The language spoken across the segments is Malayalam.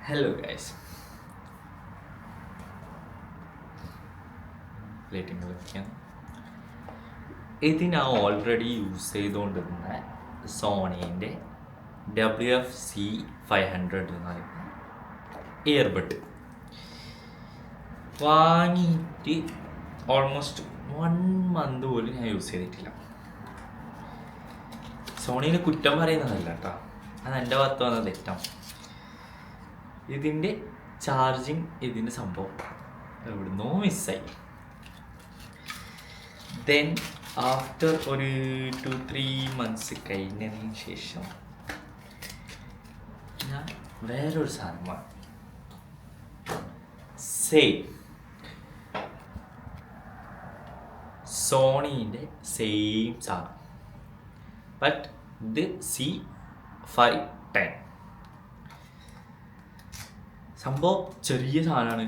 ഹലോ ഗൈസ്, പ്ലേറ്റിംഗ് ഇത് ഞാൻ ഓൾറെഡി യൂസ് ചെയ്തുകൊണ്ടിരുന്ന സോണീൻ്റെ WF-C500 എന്ന് പറയുന്ന ഇയർബഡ് വാങ്ങിയിട്ട് ഓൾമോസ്റ്റ് 1 മന്ത് പോലും ഞാൻ യൂസ് ചെയ്തിട്ടില്ല. സോണീനെ കുറ്റം പറയുന്നതല്ല കേട്ടോ, അത് എൻ്റെ ഭാഗത്ത് വന്ന തെറ്റാണ്. ഇതിൻ്റെ ചാർജിങ്, ഇതിൻ്റെ സംഭവം എവിടുന്നോ മിസ്സായി. ദെൻ ആഫ്റ്റർ ഒരു 2-3 മന്ത്സ് കഴിഞ്ഞതിന് ശേഷം ഞാൻ വേറൊരു സാധനം വാങ്ങി. സോണീൻ്റെ സെയിം സാധനം, ബട്ട് ഇത് C510. സംഭവം ചെറിയ സാധനമാണ്.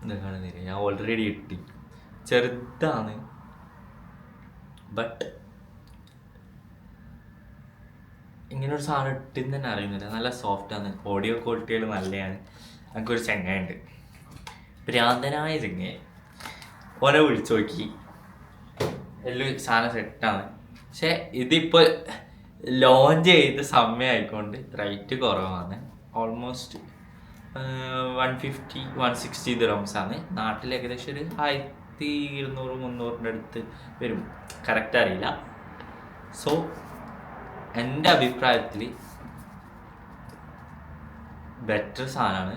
എന്താ കാണുന്നില്ല, ഞാൻ ഓൾറെഡി ഇട്ടി ചെറുതാണ്, ബട്ട് ഇങ്ങനൊരു സാധനം ഇട്ടെന്ന് തന്നെ അറിയുന്നില്ല. നല്ല സോഫ്റ്റാണ്, ഓഡിയോ ക്വാളിറ്റികൾ നല്ലതാണ്. എനിക്കൊരു ചെങ്ങയുണ്ട്, ഭ്രാന്തനായ ചെങ്ങ. ഓനെ വിളിച്ചു നോക്കി, എല്ലാം സാധനം സെറ്റാണ്. പക്ഷെ ഇതിപ്പോൾ ലോഞ്ച് ചെയ്ത സമയമായിക്കൊണ്ട് റേറ്റ് കുറവാണ്. ഓൾമോസ്റ്റ് 150-160 ദിറംസാണ്. നാട്ടിൽ ഏകദേശം ഒരു 1200-300 അടുത്ത് വരും, കറക്റ്റ് അറിയില്ല. സോ എൻ്റെ അഭിപ്രായത്തിൽ ബെറ്റർ സാധനമാണ്.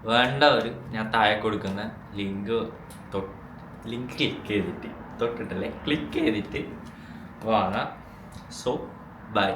വേണ്ടവർ ഞാൻ താഴെ കൊടുക്കുന്ന ലിങ്ക് ക്ലിക്ക് ചെയ്തിട്ട് വാങ്ങാം. So by.